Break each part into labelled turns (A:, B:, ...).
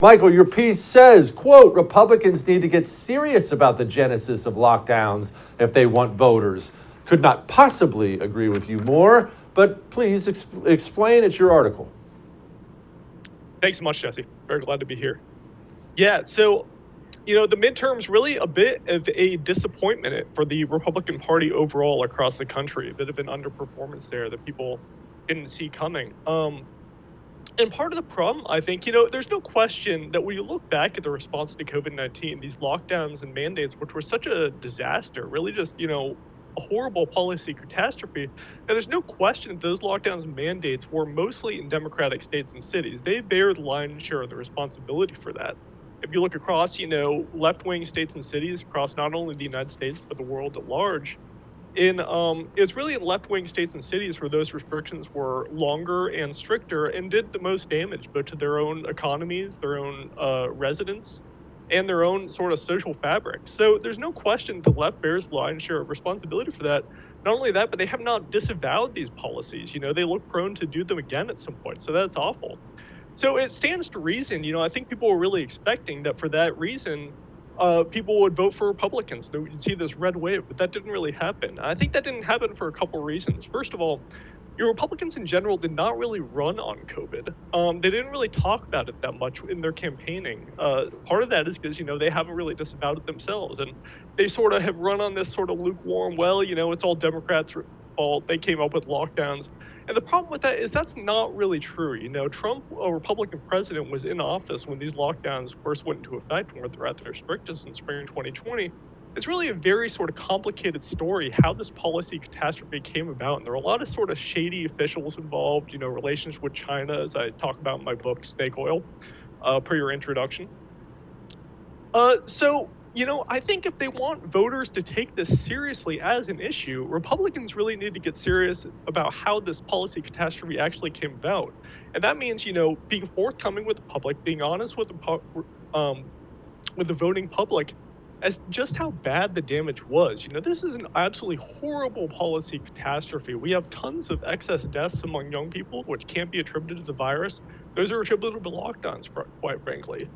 A: Michael, your piece says, quote, Republicans need to get serious about the genesis of lockdowns if they want voters. Could not possibly agree with you more, but please explain. It's your article.
B: Thanks so much, Jesse. Very glad to be here. Yeah, so, the midterms really a bit of a disappointment for the Republican Party overall across the country. A bit of an underperformance there that people didn't see coming. And part of the problem, I think, there's no question that when you look back at the response to COVID-19, these lockdowns and mandates, which were such a disaster, really just, a horrible policy catastrophe. Now, there's no question that those lockdowns and mandates were mostly in Democratic states and cities. They bear the lion's share of the responsibility for that. If you look across, left-wing states and cities across not only the United States, but the world at large, it's really in left-wing states and cities where those restrictions were longer and stricter and did the most damage, both to their own economies, their own residents, and their own sort of social fabric. So there's no question the left bears the lion's share of responsibility for that. Not only that, but they have not disavowed these policies. They look prone to do them again at some point. So that's awful. So it stands to reason, I think people were really expecting that for that reason, people would vote for Republicans. That we'd see this red wave, but that didn't really happen. I think that didn't happen for a couple of reasons. First of all, Republicans in general did not really run on COVID. They didn't really talk about it that much in their campaigning. Part of that is because, they haven't really disavowed it themselves. And they sort of have run on this sort of lukewarm, it's all Democrats' fault. They came up with lockdowns. And the problem with that is that's not really true. Trump, a Republican president, was in office when these lockdowns first went into effect, when they're at their strictest in spring 2020. It's really a very sort of complicated story how this policy catastrophe came about. And there are a lot of sort of shady officials involved, relations with China, as I talk about in my book, Snake Oil, per your introduction. I think if they want voters to take this seriously as an issue, Republicans really need to get serious about how this policy catastrophe actually came about. And that means, being forthcoming with the public, being honest with the voting public as just how bad the damage was. This is an absolutely horrible policy catastrophe. We have tons of excess deaths among young people, which can't be attributed to the virus. Those are attributed to lockdowns, quite frankly.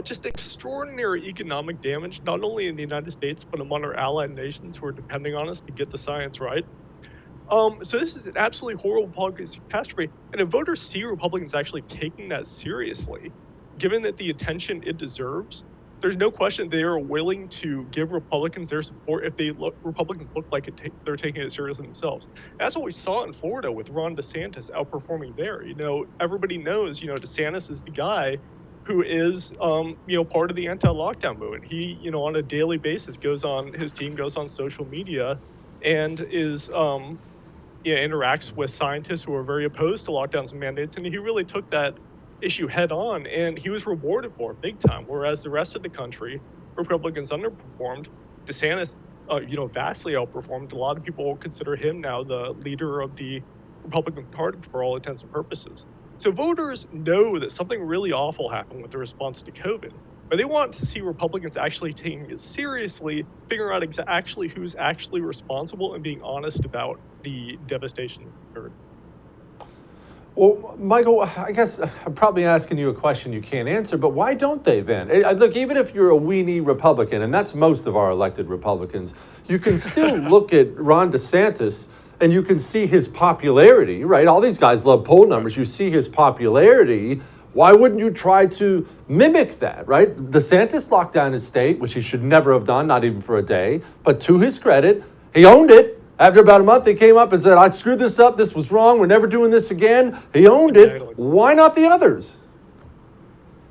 B: Just extraordinary economic damage, not only in the United States, but among our allied nations who are depending on us to get the science right. So this is an absolutely horrible policy catastrophe. And if voters see Republicans actually taking that seriously, given that the attention it deserves, there's no question they are willing to give Republicans their support if Republicans look like they're taking it seriously themselves. And that's what we saw in Florida with Ron DeSantis outperforming there. Everybody knows, DeSantis is the guy who is, part of the anti-lockdown movement. He, on a daily basis his team goes on social media and is, interacts with scientists who are very opposed to lockdowns and mandates. And he really took that issue head on, and he was rewarded for it big time. Whereas the rest of the country, Republicans underperformed. DeSantis, vastly outperformed. A lot of people consider him now the leader of the Republican Party for all intents and purposes. So voters know that something really awful happened with the response to COVID, but they want to see Republicans actually taking it seriously, figuring out actually who's actually responsible, and being honest about the devastation that occurred.
A: Well, Michael, I guess I'm probably asking you a question you can't answer, but why don't they then? Look, even if you're a weenie Republican, and that's most of our elected Republicans, you can still look at Ron DeSantis and you can see his popularity, right? All these guys love poll numbers. You see his popularity. Why wouldn't you try to mimic that, right? DeSantis locked down his state, which he should never have done, not even for a day. But to his credit, he owned it. After about a month, he came up and said, I screwed this up. This was wrong. We're never doing this again. He owned it. Why not the others?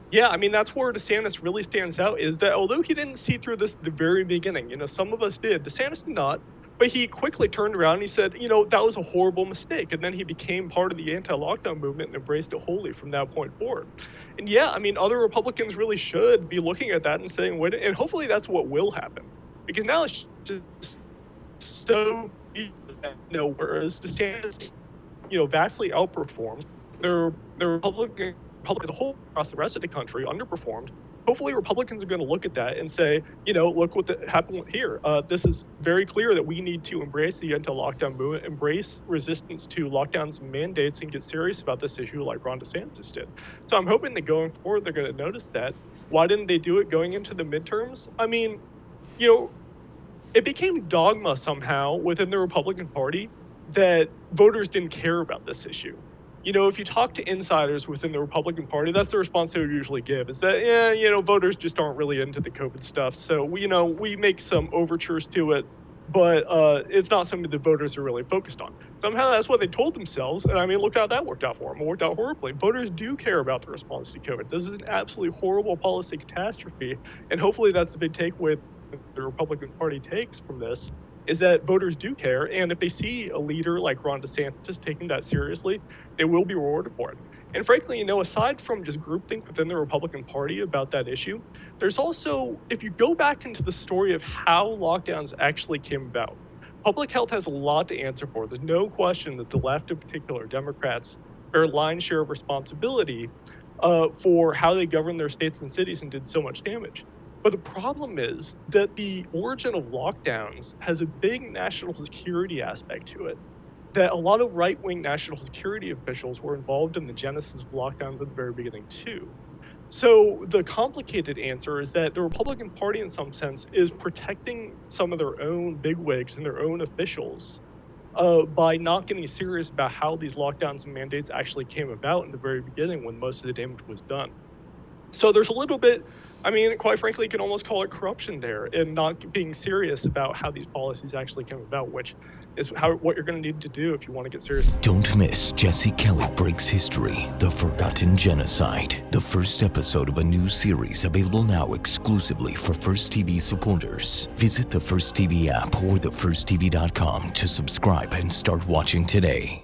B: Yeah, that's where DeSantis really stands out, is that although he didn't see through this at the very beginning, some of us did, DeSantis did not. But he quickly turned around and he said, that was a horrible mistake. And then he became part of the anti-lockdown movement and embraced it wholly from that point forward. And yeah, other Republicans really should be looking at that and saying, wait, and hopefully that's what will happen. Because now it's just so, whereas DeSantis, vastly outperformed, the Republican as a whole across the rest of the country underperformed. hopefully Republicans are going to look at that and say, look what happened here. This is very clear that we need to embrace the anti-lockdown movement, embrace resistance to lockdowns and mandates, and get serious about this issue like Ron DeSantis did. So I'm hoping that going forward, they're going to notice that. Why didn't they do it going into the midterms? I mean, it became dogma somehow within the Republican Party that voters didn't care about this issue. If you talk to insiders within the Republican Party, that's the response they would usually give, is that, voters just aren't really into the COVID stuff. So, we make some overtures to it, but it's not something the voters are really focused on. Somehow that's what they told themselves. And I mean, look how that worked out for them. It worked out horribly. Voters do care about the response to COVID. This is an absolutely horrible policy catastrophe. And hopefully that's the big takeaway the Republican Party takes from this, is that voters do care, and if they see a leader like Ron DeSantis taking that seriously, they will be rewarded for it. And frankly, aside from just groupthink within the Republican Party about that issue, there's also, if you go back into the story of how lockdowns actually came about, public health has a lot to answer for. There's no question that the left, in particular, Democrats, bear a lion's share of responsibility for how they governed their states and cities and did so much damage. But the problem is that the origin of lockdowns has a big national security aspect to it, that a lot of right-wing national security officials were involved in the genesis of lockdowns at the very beginning too. So the complicated answer is that the Republican Party, in some sense, is protecting some of their own bigwigs and their own officials by not getting serious about how these lockdowns and mandates actually came about in the very beginning when most of the damage was done. So there's a little bit, quite frankly, you can almost call it corruption there, and not being serious about how these policies actually came about, which is what you're going to need to do if you want to get serious.
C: Don't miss Jesse Kelly Breaks History, The Forgotten Genocide, the first episode of a new series available now exclusively for First TV supporters. Visit the First TV app or thefirsttv.com to subscribe and start watching today.